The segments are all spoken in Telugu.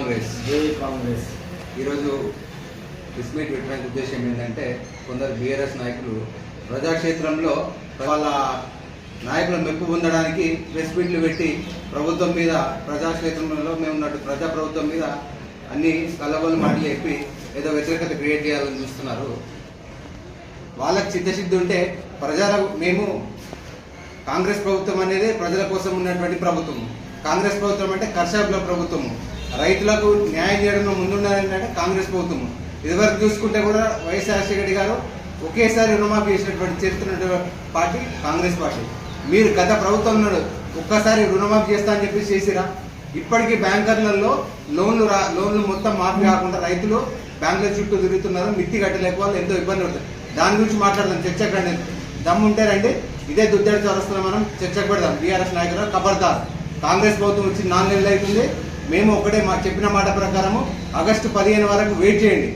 కాంగ్రెస్. జై కాంగ్రెస్. ఈరోజు ప్రెస్ మీట్ పెట్టడానికి ఉద్దేశం ఏంటంటే, కొందరు బీఆర్ఎస్ నాయకులు ప్రజాక్షేత్రంలో వాళ్ళ నాయకుల మెప్పు పొందడానికి ప్రెస్ మీట్లు పెట్టి ప్రభుత్వం మీద, ప్రజాక్షేత్రంలో మేము ఉన్నట్టు ప్రజా ప్రభుత్వం మీద అన్ని కలబోలు మాటలు చెప్పి ఏదో వ్యతిరేకత క్రియేట్ చేయాలని చూస్తున్నారు. వాళ్ళకి చిత్తశుద్ధి ఉంటే మేము కాంగ్రెస్ ప్రభుత్వం అనేది ప్రజల కోసం ఉన్నటువంటి ప్రభుత్వం. కాంగ్రెస్ ప్రభుత్వం అంటే కర్షకుల ప్రభుత్వము, రైతులకు న్యాయం చేయడంలో ముందున్నారంటే కాంగ్రెస్ ప్రభుత్వము. ఇదివరకు చూసుకుంటే కూడా వైఎస్ రాజశేఖర రెడ్డి గారు ఒకేసారి రుణమాఫీ చేసినటువంటి చరిత్ర పార్టీ కాంగ్రెస్ పార్టీ. మీరు గత ప్రభుత్వం ఉన్నాడు ఒక్కసారి రుణమాఫీ చేస్తా అని చెప్పి చేసిరా? ఇప్పటికీ బ్యాంకర్లలో లోన్లు మొత్తం మాఫీ కాకుండా రైతులు బ్యాంకుల చుట్టూ తిరుగుతున్నారు. మిత్తి కట్టలేక వాళ్ళు ఎంతో ఇబ్బంది పడుతుంది. దాని గురించి మాట్లాడదాం, చర్చకు రండి. దమ్ము ఉంటే రండి, ఇదే దుద్దడి చౌరస్తాలో మనం చర్చకు పెడదాం. బీఆర్ఎస్ నాయకులు ఖబర్దార్. కాంగ్రెస్ ప్రభుత్వం వచ్చి 4 నెలలు అవుతుంది. మేము ఒకటే చెప్పిన మాట ప్రకారము ఆగస్టు 15 వరకు వెయిట్ చేయండి.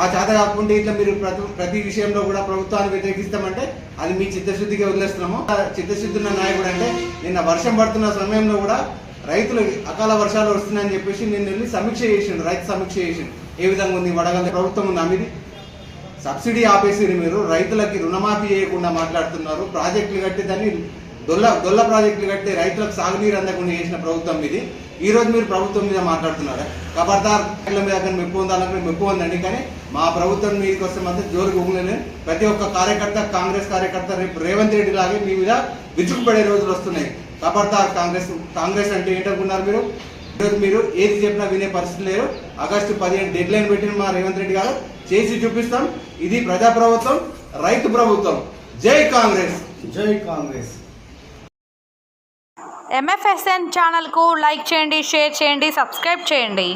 ఆ చేత కాకుండా ఇట్లా మీరు ప్రతి విషయంలో కూడా ప్రభుత్వాన్ని వ్యతిరేకిస్తామంటే అది మీ చిత్తశుద్ధికి వదిలేస్తున్నాము. చిత్తశుద్ధి ఉన్న నాయకుడు అంటే నిన్న వర్షం పడుతున్న సమయంలో కూడా రైతులు అకాల వర్షాలు వస్తున్నాయని చెప్పేసి నిన్న వెళ్ళి సమీక్ష చేసిండు, రైతు సమీక్ష చేసిండు. ఏ విధంగా ఉంది వడగల ప్రభుత్వం ఉందా మీది? సబ్సిడీ ఆపేసి మీరు రైతులకి రుణమాఫీ చేయకుండా మాట్లాడుతున్నారు. ప్రాజెక్టులు కట్టి దాన్ని దొల్ల ప్రాజెక్టులు కట్టి రైతులకు సాగునీరు అందకుండా చేసిన ప్రభుత్వం ఇది. ఈ రోజు మీరు ప్రభుత్వం మీద మాట్లాడుతున్నారా? ఖబర్దార్. మీద మెప్పు ఉందాలనుకుని మెప్పు ఉందండి, కానీ మా ప్రభుత్వం మీదకి వస్తే మాత్రం జోరు గుగ్గులని ప్రతి ఒక్క కార్యకర్త, కాంగ్రెస్ కార్యకర్త రేపు రేవంత్ రెడ్డి లాగే మీ మీద విరుచుకుపడే రోజులు వస్తున్నాయి. ఖబర్దార్. కాంగ్రెస్ అంటే ఏంటనుకున్నారు మీరు? ఈరోజు మీరు ఏది చెప్పినా వినే పరిస్థితి లేరు. ఆగస్టు 15 డెడ్ లైన్ పెట్టిన మా రేవంత్ రెడ్డి గారు చేసి చూపిస్తాం. ఇది ప్రజా ప్రభుత్వం, రైతు ప్రభుత్వం. జై కాంగ్రెస్. జై కాంగ్రెస్. MFSN ఛానల్కు లైక్ చేయండి, షేర్ చేయండి, సబ్స్క్రైబ్ చేయండి.